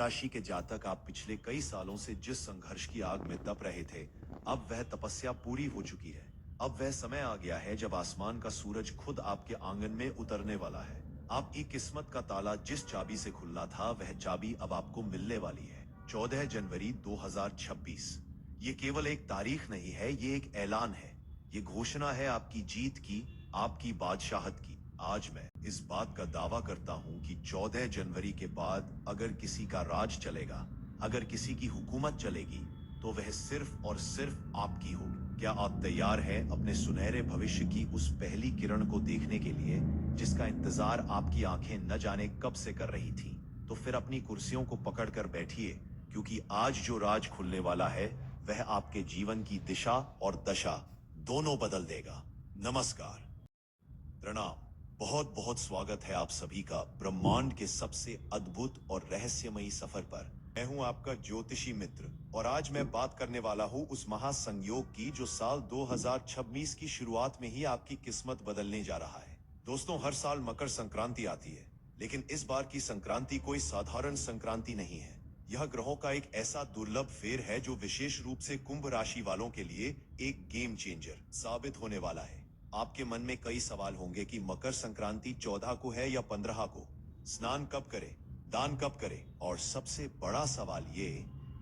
राशि के जातक, आप पिछले कई सालों से जिस संघर्ष की आग में तप रहे थे, अब वह तपस्या पूरी हो चुकी है। अब वह समय आ गया है जब आसमान का सूरज खुद आपके आंगन में उतरने वाला है। आपकी किस्मत का ताला जिस चाबी से खुलना था, वह चाबी अब आपको मिलने वाली है। 14 जनवरी 2026। ये केवल एक तारीख नहीं है, ये एक ऐलान है। ये घोषणा है आपकी जीत की, आपकी बादशाहत की। आज मैं इस बात का दावा करता हूं कि 14 जनवरी के बाद अगर किसी का राज चलेगा, अगर किसी की हुकूमत चलेगी, तो वह सिर्फ और सिर्फ आपकी होगी। क्या आप तैयार हैं अपने सुनहरे भविष्य की उस पहली किरण को देखने के लिए, जिसका इंतजार आपकी आंखें न जाने कब से कर रही थी? तो फिर अपनी कुर्सियों को पकड़कर बैठिए, क्योंकि आज जो राज खुलने वाला है, वह आपके जीवन की दिशा और दशा दोनों बदल देगा। नमस्कार, प्रणाम। बहुत बहुत स्वागत है आप सभी का ब्रह्मांड के सबसे अद्भुत और रहस्यमयी सफर पर। मैं हूं आपका ज्योतिषी मित्र, और आज मैं बात करने वाला हूं उस महासंयोग की जो साल 2026 की शुरुआत में ही आपकी किस्मत बदलने जा रहा है। दोस्तों, हर साल मकर संक्रांति आती है, लेकिन इस बार की संक्रांति कोई साधारण संक्रांति नहीं है। यह ग्रहों का एक ऐसा दुर्लभ फेर है जो विशेष रूप से कुंभ राशि वालों के लिए एक गेम चेंजर साबित होने वाला है। आपके मन में कई सवाल होंगे कि मकर संक्रांति 14 को है या 15 को, स्नान कब करें, दान कब करें, और सबसे बड़ा सवाल ये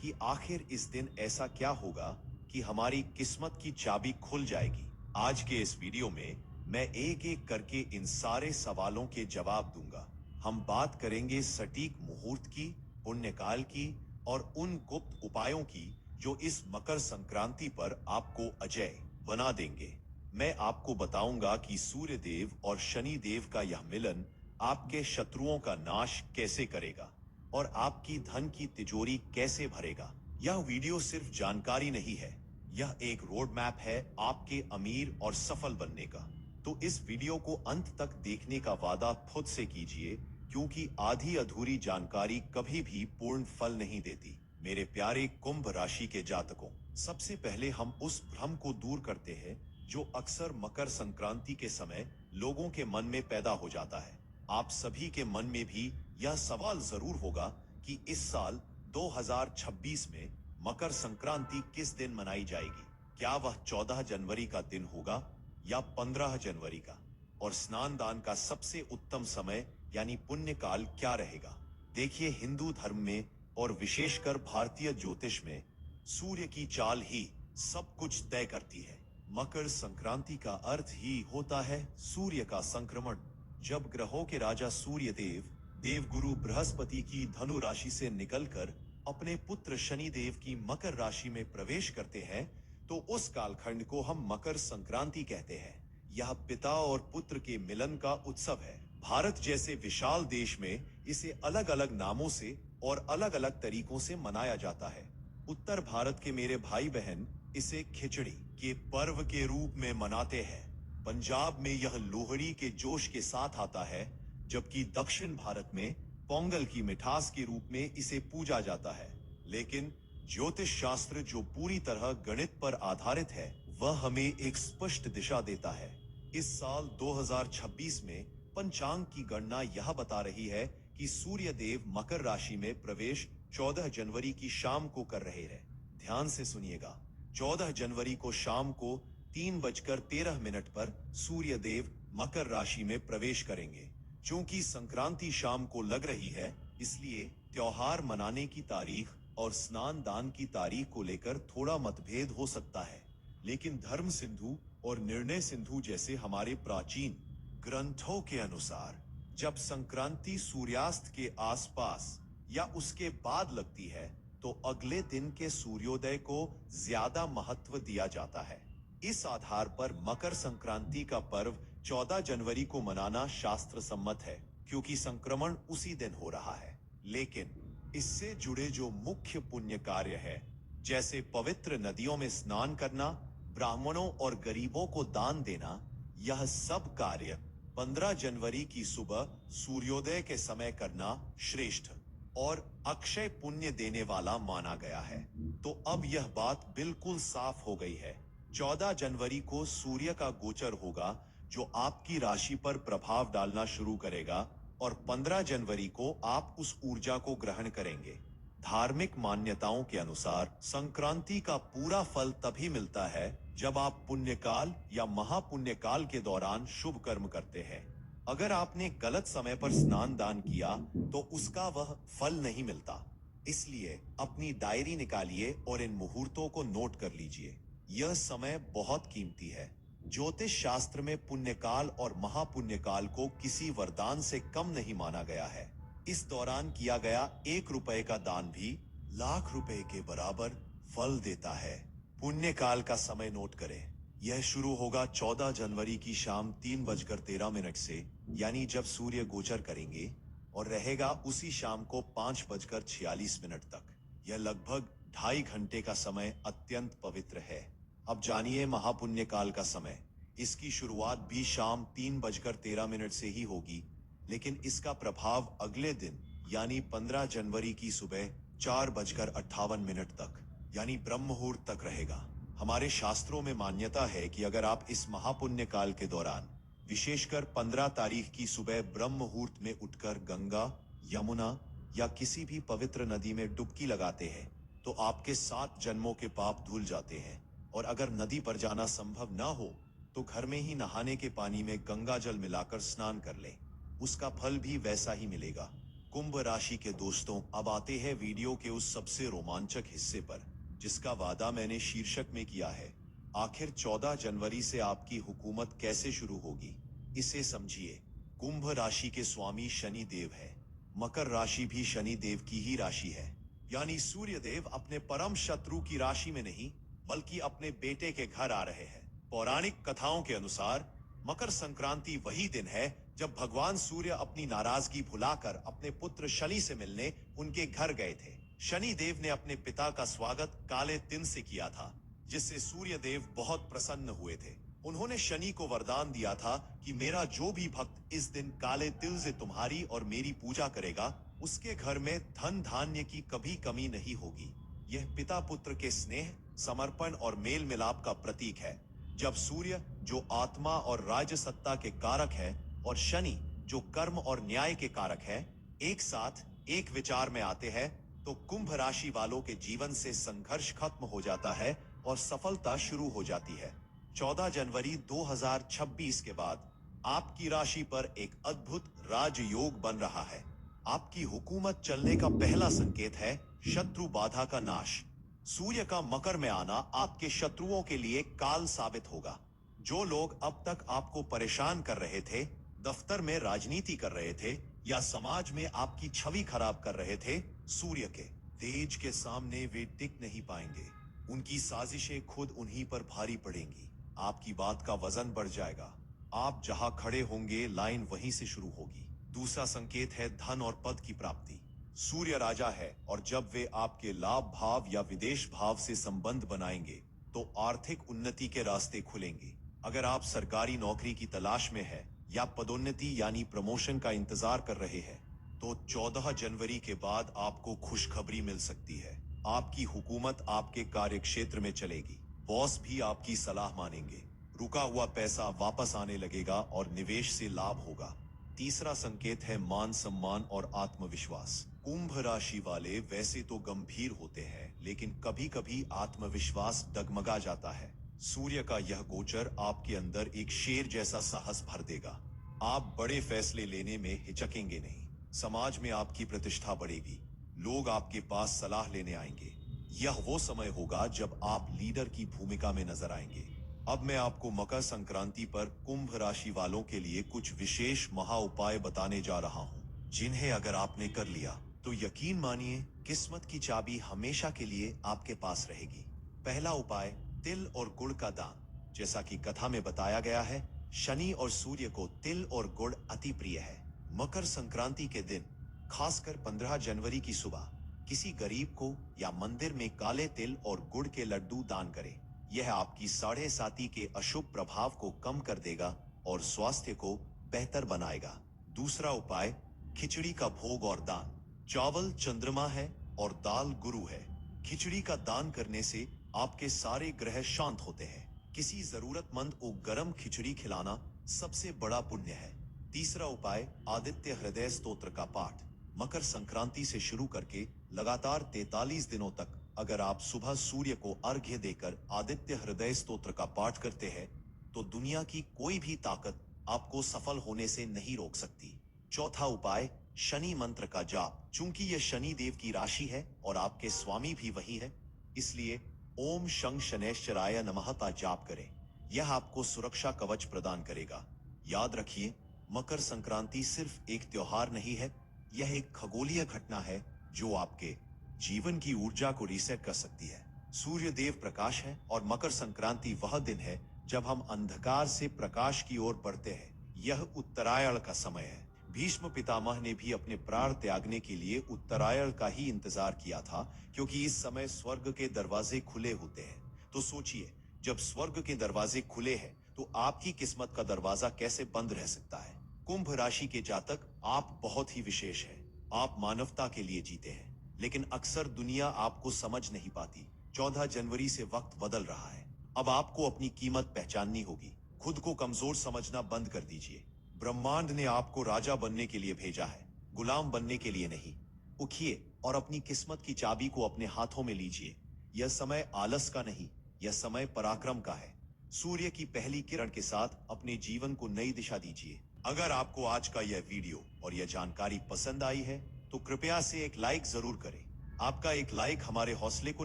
कि आखिर इस दिन ऐसा क्या होगा कि हमारी किस्मत की चाबी खुल जाएगी। आज के इस वीडियो में मैं एक एक करके इन सारे सवालों के जवाब दूंगा। हम बात करेंगे सटीक मुहूर्त की, पुण्यकाल की, और उन गुप्त उपायों की जो इस मकर संक्रांति पर आपको अजय बना देंगे। मैं आपको बताऊंगा कि सूर्य देव और शनि देव का यह मिलन आपके शत्रुओं का नाश कैसे करेगा और आपकी धन की तिजोरी कैसे भरेगा। यह वीडियो सिर्फ जानकारी नहीं है, यह एक रोड मैप है आपके अमीर और सफल बनने का। तो इस वीडियो को अंत तक देखने का वादा खुद से कीजिए, क्योंकि आधी अधूरी जानकारी कभी भी पूर्ण फल नहीं देती। मेरे प्यारे कुंभ राशि के जातकों, सबसे पहले हम उस भ्रम को दूर करते हैं जो अक्सर मकर संक्रांति के समय लोगों के मन में पैदा हो जाता है। आप सभी के मन में भी यह सवाल जरूर होगा कि इस साल 2026 में मकर संक्रांति किस दिन मनाई जाएगी। क्या वह 14 जनवरी का दिन होगा या 15 जनवरी का? और स्नान दान का सबसे उत्तम समय यानी पुण्य काल क्या रहेगा? देखिए, हिंदू धर्म में और विशेषकर भारतीय ज्योतिष में सूर्य की चाल ही सब कुछ तय करती है। मकर संक्रांति का अर्थ ही होता है सूर्य का संक्रमण। जब ग्रहों के राजा सूर्य देव देवगुरु बृहस्पति की धनु राशि से निकलकर अपने पुत्र शनि देव की मकर राशि में प्रवेश करते हैं, तो उस कालखंड को हम मकर संक्रांति कहते हैं। यह पिता और पुत्र के मिलन का उत्सव है। भारत जैसे विशाल देश में इसे अलग अलग नामों से और अलग अलग तरीकों से मनाया जाता है। उत्तर भारत के मेरे भाई बहन इसे खिचड़ी के पर्व के रूप में मनाते हैं। पंजाब में यह लोहड़ी के जोश के साथ आता है, जबकि दक्षिण भारत में पोंगल की मिठास के रूप में इसे पूजा जाता है। लेकिन ज्योतिष शास्त्र, जो पूरी तरह गणित पर आधारित है, वह हमें एक स्पष्ट दिशा देता है। इस साल 2026 में पंचांग की गणना यह बता रही है कि सूर्य देव मकर राशि में प्रवेश 14 जनवरी की शाम को कर रहे हैं। ध्यान से सुनिएगा, 14 जनवरी को शाम को 3:13 पर सूर्य देव मकर राशि में प्रवेश करेंगे। चूंकि संक्रांति शाम को लग रही है, इसलिए त्योहार मनाने की तारीख और स्नान दान की तारीख को लेकर थोड़ा मतभेद हो सकता है। लेकिन धर्म सिंधु और निर्णय सिंधु जैसे हमारे प्राचीन ग्रंथों के अनुसार, जब संक्रांति सूर्यास्त के आसपास या उसके बाद लगती है, तो अगले दिन के सूर्योदय को ज्यादा महत्व दिया जाता है। इस आधार पर मकर संक्रांति का पर्व 14 जनवरी को मनाना शास्त्र सम्मत है, क्योंकि संक्रमण उसी दिन हो रहा है। लेकिन इससे जुड़े जो मुख्य पुण्य कार्य है, जैसे पवित्र नदियों में स्नान करना, ब्राह्मणों और गरीबों को दान देना, यह सब कार्य 15 जनवरी की सुबह सूर्योदय के समय करना श्रेष्ठ और अक्षय पुण्य देने वाला माना गया है। तो अब यह बात बिल्कुल साफ हो गई है। 14 जनवरी को सूर्य का गोचर होगा, जो आपकी राशि पर प्रभाव डालना शुरू करेगा और 15 जनवरी को आप उस ऊर्जा को ग्रहण करेंगे। धार्मिक मान्यताओं के अनुसार संक्रांति का पूरा फल तभी मिलता है जब आप पुण्यकाल या महापुण्यकाल के दौरान शुभ कर्म करते हैं। अगर आपने गलत समय पर स्नान दान किया तो उसका वह फल नहीं मिलता। इसलिए अपनी डायरी निकालिए और इन मुहूर्तों को नोट कर लीजिए। यह समय बहुत कीमती है। ज्योतिष शास्त्र में पुण्यकाल और महापुण्यकाल को किसी वरदान से कम नहीं माना गया है। इस दौरान किया गया 1 रुपए का दान भी लाख रुपए के बराबर फल देता है। पुण्यकाल का समय नोट करें। यह शुरू होगा 14 जनवरी की शाम 3:13 से, यानी जब सूर्य गोचर करेंगे, और रहेगा उसी शाम को 5:46 तक। यह लगभग 2.5 घंटे का समय अत्यंत पवित्र है। अब जानिए महापुण्यकाल का समय। इसकी शुरुआत भी शाम 3:13 से ही होगी, लेकिन इसका प्रभाव अगले दिन यानी 15 जनवरी की सुबह 4:58 तक यानी ब्रह्म मुहूर्त तक रहेगा। हमारे शास्त्रों में मान्यता है कि अगर आप इस महापुण्य काल के दौरान विशेषकर 15 तारीख की सुबह ब्रह्म मुहूर्त में उठकर गंगा, यमुना या किसी भी पवित्र नदी में डुबकी लगाते हैं तो आपके 7 जन्मों के पाप धुल जाते हैं। और अगर नदी पर जाना संभव ना हो तो घर में ही नहाने के पानी में गंगा जल मिलाकर स्नान कर लें, उसका फल भी वैसा ही मिलेगा। कुंभ राशि के दोस्तों, अब आते हैं वीडियो के उस सबसे रोमांचक हिस्से पर जिसका वादा मैंने शीर्षक में किया है। आखिर 14 जनवरी से आपकी हुकूमत कैसे शुरू होगी, इसे समझिए। कुंभ राशि के स्वामी शनि देव है। मकर राशि भी शनि देव की ही राशि है, यानी सूर्य देव अपने परम शत्रु की राशि में नहीं बल्कि अपने बेटे के घर आ रहे हैं। पौराणिक कथाओं के अनुसार मकर संक्रांति वही दिन है जब भगवान सूर्य अपनी नाराजगी भुलाकर अपने पुत्र शनि से मिलने उनके घर गए थे। शनि देव ने अपने पिता का स्वागत काले तिल से किया था, जिससे सूर्य देव बहुत प्रसन्न हुए थे। उन्होंने शनि को वरदान दिया था कि मेरा जो भी भक्त इस दिन काले तिल से तुम्हारी और मेरी पूजा करेगा, उसके घर में धन धान्य की कभी कमी नहीं होगी। यह पिता पुत्र के स्नेह, समर्पण और मेल मिलाप का प्रतीक है। जब सूर्य जो आत्मा और राज्य सत्ता के कारक है और शनि जो कर्म और न्याय के कारक है, एक साथ एक विचार में आते हैं तो कुंभ राशि वालों के जीवन से संघर्ष खत्म हो जाता है और सफलता शुरू हो जाती है। 14 जनवरी 2026 के बाद आपकी राशि पर एक अद्भुत राजयोग बन रहा है। आपकी हुकूमत चलने का पहला संकेत है शत्रु बाधा का नाश। सूर्य का मकर में आना आपके शत्रुओं के लिए काल साबित होगा। जो लोग अब तक आपको परेशान कर रहे थे, दफ्तर में राजनीति कर रहे थे या समाज में आपकी छवि खराब कर रहे थे, सूर्य के तेज के सामने वे टिक नहीं पाएंगे। उनकी साजिशें खुद उन्हीं पर भारी पड़ेंगी। आपकी बात का वजन बढ़ जाएगा। आप जहां खड़े होंगे लाइन वहीं से शुरू होगी। दूसरा संकेत है धन और पद की प्राप्ति। सूर्य राजा है और जब वे आपके लाभ भाव या विदेश भाव से संबंध बनाएंगे तो आर्थिक उन्नति के रास्ते खुलेंगे। अगर आप सरकारी नौकरी की तलाश में है या पदोन्नति यानी प्रमोशन का इंतजार कर रहे हैं तो 14 जनवरी के बाद आपको खुशखबरी मिल सकती है। आपकी हुकूमत आपके कार्यक्षेत्र में चलेगी। बॉस भी आपकी सलाह मानेंगे। रुका हुआ पैसा वापस आने लगेगा और निवेश से लाभ होगा। तीसरा संकेत है मान सम्मान और आत्मविश्वास। कुंभ राशि वाले वैसे तो गंभीर होते हैं, लेकिन कभी कभी आत्मविश्वास डगमगा जाता है। सूर्य का यह गोचर आपके अंदर एक शेर जैसा साहस भर देगा। आप बड़े फैसले लेने में हिचकेंगे नहीं। समाज में आपकी प्रतिष्ठा बढ़ेगी। लोग आपके पास सलाह लेने आएंगे। यह वो समय होगा जब आप लीडर की भूमिका में नजर आएंगे। अब मैं आपको मकर संक्रांति पर कुंभ राशि वालों के लिए कुछ विशेष महा उपाय बताने जा रहा हूँ, जिन्हें अगर आपने कर लिया तो यकीन मानिए किस्मत की चाबी हमेशा के लिए आपके पास रहेगी। पहला उपाय, तिल और गुड़ का दान। जैसा कि कथा में बताया गया है, शनि और सूर्य को तिल और गुड़ अति प्रिय है। मकर संक्रांति के दिन, खासकर 15 जनवरी की सुबह, किसी गरीब को या मंदिर में काले तिल और गुड़ के लड्डू दान करें। यह आपकी साढ़े साती के अशुभ प्रभाव को कम कर देगा और स्वास्थ्य को बेहतर बनाएगा। दूसरा उपाय, खिचड़ी का भोग और दान। चावल चंद्रमा है और दाल गुरु है। खिचड़ी का दान करने से आपके सारे ग्रह शांत होते हैं। किसी जरूरतमंद को गरम खिचड़ी खिलाना सबसे बड़ा पुण्य है। तीसरा उपाय, आदित्य हृदय स्तोत्र का पाठ। मकर संक्रांति से शुरू करके लगातार 43 दिनों तक अगर आप सुबह सूर्य को अर्घ्य देकर आदित्य हृदय स्तोत्र का पाठ करते हैं तो दुनिया की कोई भी ताकत आपको सफल होने से नहीं रोक सकती। चौथा उपाय, शनि मंत्र का जाप। चूंकि यह शनि देव की राशि है और आपके स्वामी भी वही है, इसलिए ओम शं शनैश्चराय नमः का जाप करें। यह आपको सुरक्षा कवच प्रदान करेगा। याद रखिए, मकर संक्रांति सिर्फ एक त्योहार नहीं है, यह एक खगोलीय घटना है जो आपके जीवन की ऊर्जा को रीसेट कर सकती है। सूर्य देव प्रकाश है और मकर संक्रांति वह दिन है जब हम अंधकार से प्रकाश की ओर बढ़ते हैं। यह उत्तरायण का समय है। भीष्म पितामह ने भी अपने प्राण त्यागने के लिए उत्तरायण का ही इंतजार किया था, क्योंकि इस समय स्वर्ग के दरवाजे खुले होते हैं। तो सोचिए, जब स्वर्ग के दरवाजे खुले हैं तो आपकी किस्मत का दरवाजा कैसे बंद रह सकता है। कुंभ राशि के जातक, आप बहुत ही विशेष हैं। आप मानवता के लिए जीते हैं, लेकिन अक्सर दुनिया आपको समझ नहीं पाती। 14 जनवरी से वक्त बदल रहा है। अब आपको अपनी कीमत पहचाननी होगी। खुद को कमजोर समझना बंद कर दीजिए। ब्रह्मांड ने आपको राजा बनने के लिए भेजा है, गुलाम बनने के लिए नहीं। उठिए और अपनी किस्मत की चाबी को अपने हाथों में लीजिए। यह समय आलस का नहीं, यह समय पराक्रम का है। सूर्य की पहली किरण के साथ अपने जीवन को नई दिशा दीजिए। अगर आपको आज का यह वीडियो और यह जानकारी पसंद आई है तो कृपया से एक लाइक जरूर करें। आपका एक लाइक हमारे हौसले को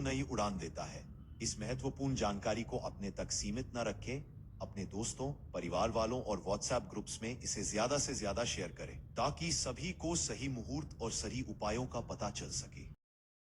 नई उड़ान देता है। इस महत्वपूर्ण जानकारी को अपने तक सीमित न रखें, अपने दोस्तों, परिवार वालों और व्हाट्सएप ग्रुप्स में इसे ज्यादा से ज्यादा शेयर करें ताकि सभी को सही मुहूर्त और सही उपायों का पता चल सके।